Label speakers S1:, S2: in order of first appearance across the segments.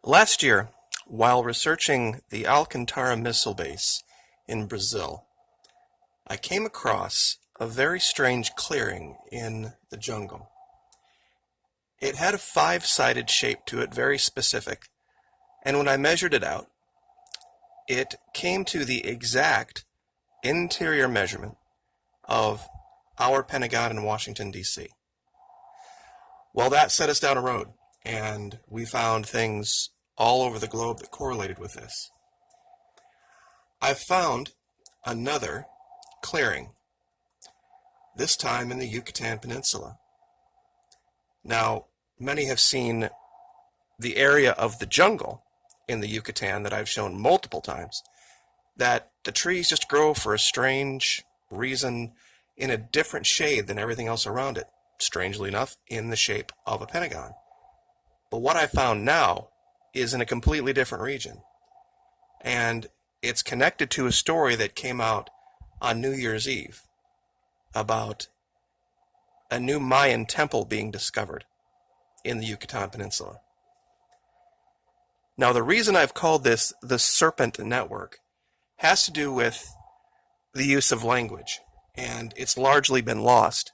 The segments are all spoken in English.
S1: Last year, while researching the Alcantara missile base in Brazil, I came across a very strange clearing in the jungle. It had a five-sided shape to it, very specific, and when I measured it out, it came to the exact interior measurement of our Pentagon in Washington, D.C. Well, that set us down a road, and we found things all over the globe that correlated with this. I found another clearing, this time in the Yucatan Peninsula. Now, many have seen the area of the jungle in the Yucatan that I've shown multiple times, that the trees just grow for a strange reason in a different shade than everything else around it, strangely enough, in the shape of a pentagon. But what I found now is in a completely different region, and it's connected to a story that came out on New Year's Eve about a new Mayan temple being discovered in the Yucatan Peninsula. Now, the reason I've called this the Serpent Network has to do with the use of language, and it's largely been lost.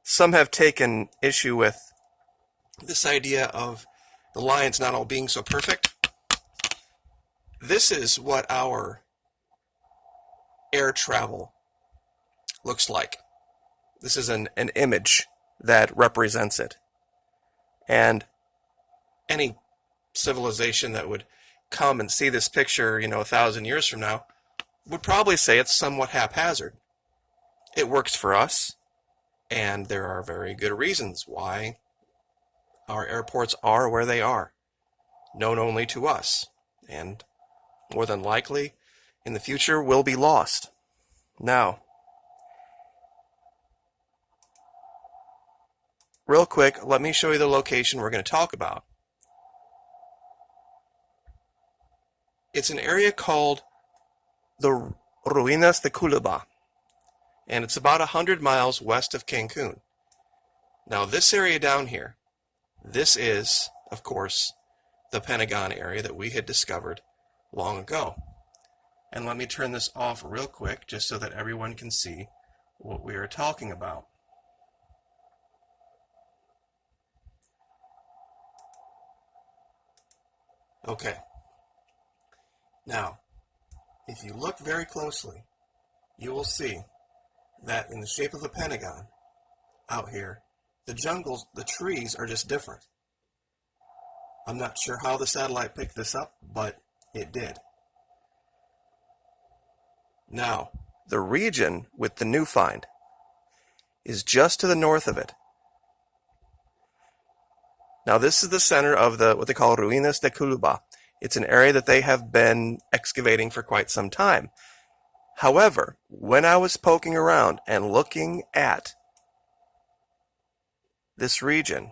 S1: Some have taken issue with this idea of the lines not all being so perfect. This is what our air travel looks like. This is an image that represents it. And any civilization that would come and see this picture, 1,000 years from now, would probably say it's somewhat haphazard. It works for us, and there are very good reasons why our airports are where they are, known only to us, and more than likely, in the future, will be lost. Now, real quick, let me show you the location we're going to talk about. It's an area called the Ruinas de Culuba, and it's about 100 miles west of Cancun. Now, this area down here, this is, of course, the Pentagon area that we had discovered long ago. And let me turn this off real quick just so that everyone can see what we are talking about. Okay. Now, if you look very closely, you will see that in the shape of a pentagon out here, the jungles, the trees are just different. I'm not sure how the satellite picked this up, but it did. Now, the region with the new find is just to the north of it. Now, this is the center of what they call Ruinas de Culuba. It's an area that they have been excavating for quite some time. However, when I was poking around and looking at this region,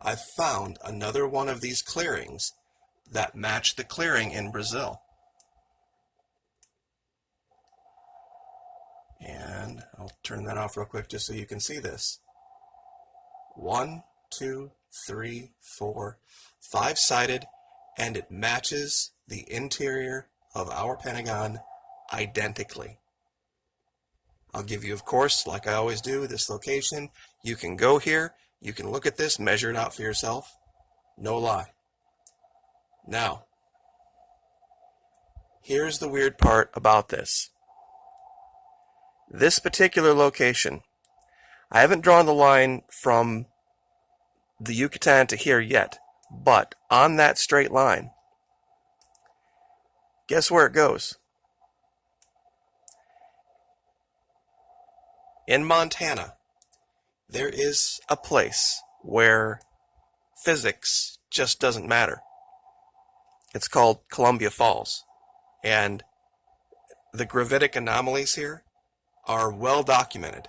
S1: I found another one of these clearings that matched the clearing in Brazil. And I'll turn that off real quick just so you can see this. 1, 2, 3, 4, 5-sided, and it matches the interior of our Pentagon identically. I'll give you, of course, like I always do, this location. You can go here, you can look at this, measure it out for yourself. No lie. Now, here's the weird part about this. This particular location, I haven't drawn the line from the Yucatan to here yet, but on that straight line, guess where it goes? In Montana, there is a place where physics just doesn't matter. It's called Columbia Falls, and the gravitic anomalies here are well documented,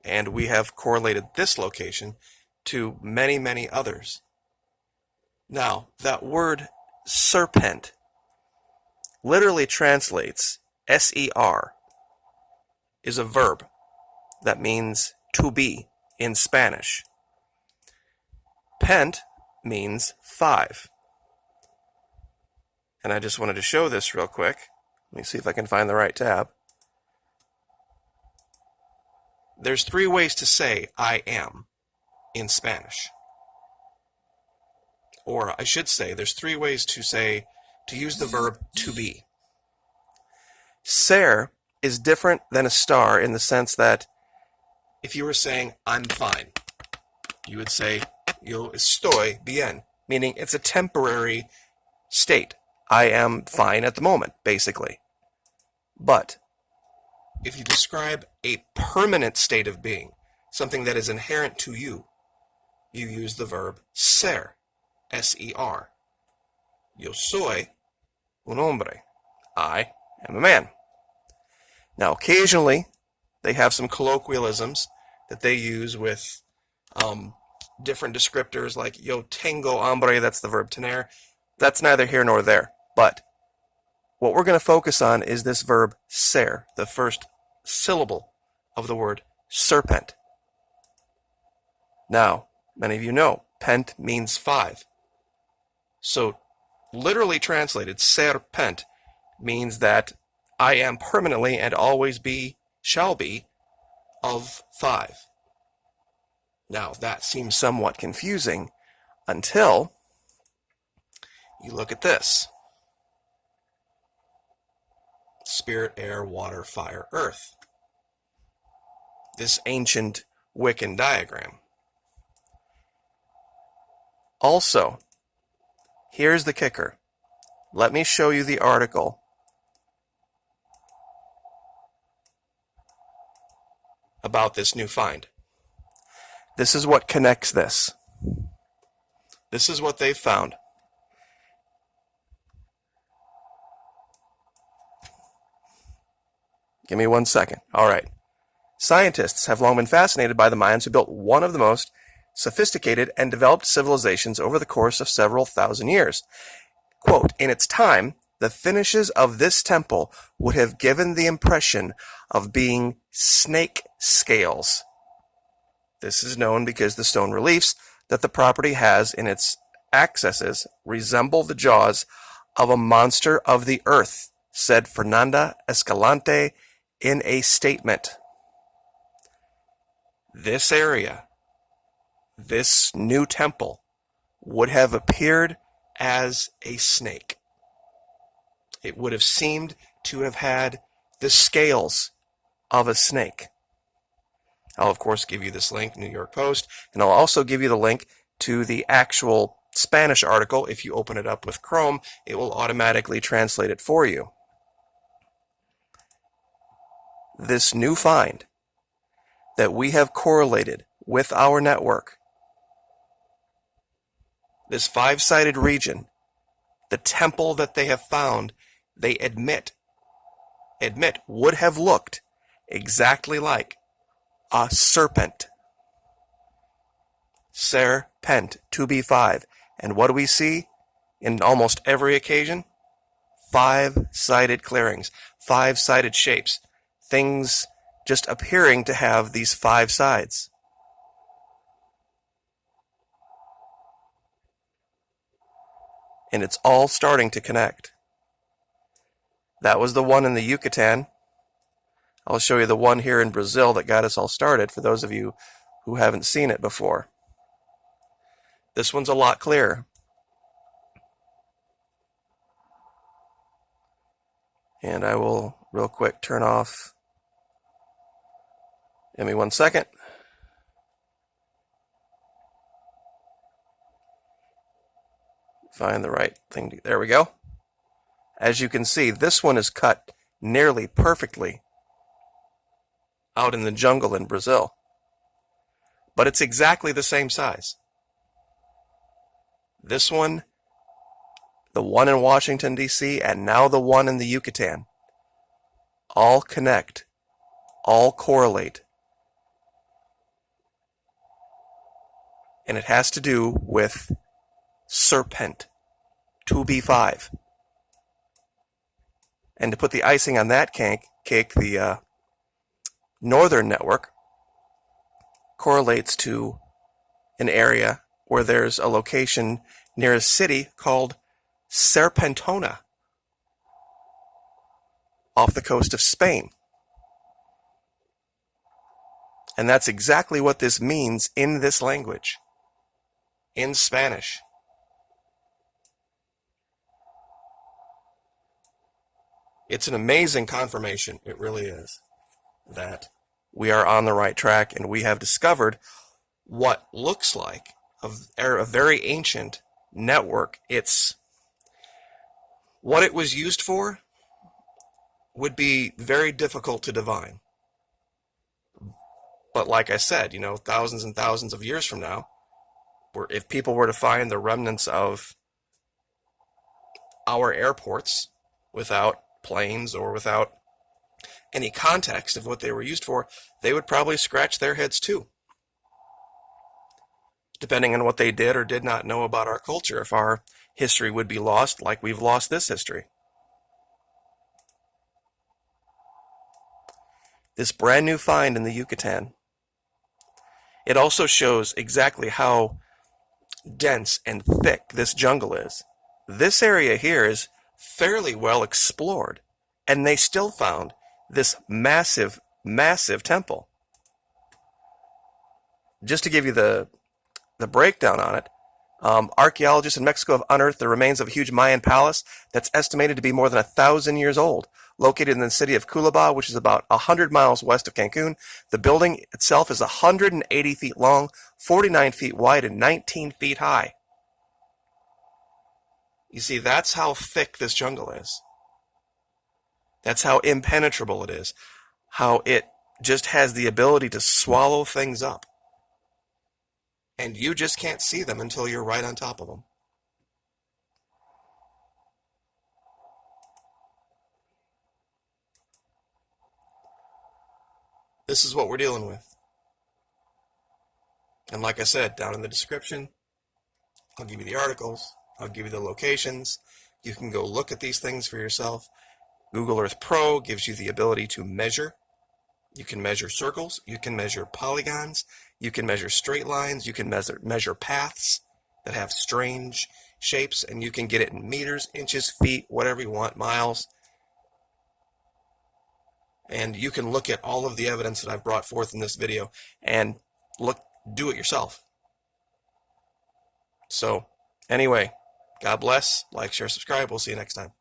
S1: and we have correlated this location to many, many others. Now, that word serpent literally translates S-E-R, is a verb that means to be in Spanish. Pent means 5. And I just wanted to show this real quick. Let me see if I can find the right tab. There's 3 ways to say I am in Spanish. Or I should say, there's 3 ways to use the verb to be. Ser is different than a star in the sense that if you were saying, I'm fine, you would say, yo estoy bien, meaning it's a temporary state. I am fine at the moment, basically. But if you describe a permanent state of being, something that is inherent to you, you use the verb ser, S-E-R. Yo soy un hombre. I am a man. Now, occasionally, they have some colloquialisms that they use with different descriptors like yo tengo hambre, that's the verb tener. That's neither here nor there. But what we're going to focus on is this verb ser, the first syllable of the word serpent. Now, many of you know, pent means 5. So, literally translated, serpent means that I am permanently and always shall be, of 5. Now, that seems somewhat confusing until you look at this. Spirit, air, water, fire, earth. This ancient Wiccan diagram. Also, here's the kicker. Let me show you the article about this new find. This is what connects this. This is what they found. Give me 1 second. All right. Scientists have long been fascinated by the Mayans, who built one of the most sophisticated and developed civilizations over the course of several thousand years. Quote, in its time, the finishes of this temple would have given the impression of being snake scales. This is known because the stone reliefs that the property has in its accesses resemble the jaws of a monster of the earth, said Fernanda Escalante in a statement. This area, this new temple, would have appeared as a snake. It would have seemed to have had the scales of a snake. I'll, of course, give you this link, New York Post, and I'll also give you the link to the actual Spanish article. If you open it up with Chrome, it will automatically translate it for you. This new find that we have correlated with our network, this 5-sided region, the temple that they have found, they admit would have looked exactly like a serpent. Serpent, 2b5. And what do we see in almost every occasion? 5-sided clearings, 5-sided shapes, things just appearing to have these 5 sides. And it's all starting to connect. That was the one in the Yucatan. I'll show you the one here in Brazil that got us all started for those of you who haven't seen it before. This one's a lot clearer. And I will real quick turn off. Give me 1 second. Find the right thing. There we go. As you can see, this one is cut nearly perfectly out in the jungle in Brazil. But it's exactly the same size. This one, the one in Washington, D.C., and now the one in the Yucatan, all connect, all correlate. And it has to do with Serpent, 2b5. And to put the icing on that cake, the northern network correlates to an area where there's a location near a city called Serpentona off the coast of Spain. And that's exactly what this means in this language, in Spanish. It's an amazing confirmation, it really is, that we are on the right track and we have discovered what looks like a very ancient network. What it was used for would be very difficult to divine. But like I said, thousands and thousands of years from now, if people were to find the remnants of our airports without planes or without any context of what they were used for, they would probably scratch their heads too. Depending on what they did or did not know about our culture, if our history would be lost like we've lost this history. This brand new find in the Yucatan, it also shows exactly how dense and thick this jungle is. This area here is fairly well explored, and they still found this massive, massive temple. Just to give you the breakdown on it, archaeologists in Mexico have unearthed the remains of a huge Mayan palace that's estimated to be more than 1,000 years old, located in the city of Culebá, which is about 100 miles west of Cancun. The building itself is 180 feet long, 49 feet wide, and 19 feet high. You see, that's how thick this jungle is. That's how impenetrable it is. How it just has the ability to swallow things up. And you just can't see them until you're right on top of them. This is what we're dealing with. And like I said, down in the description, I'll give you the articles, I'll give you the locations. You can go look at these things for yourself. Google Earth Pro gives you the ability to measure. You can measure circles, you can measure polygons, you can measure straight lines, you can measure paths that have strange shapes, and you can get it in meters, inches, feet, whatever you want, miles. And you can look at all of the evidence that I've brought forth in this video and do it yourself. So, anyway, God bless, like, share, subscribe. We'll see you next time.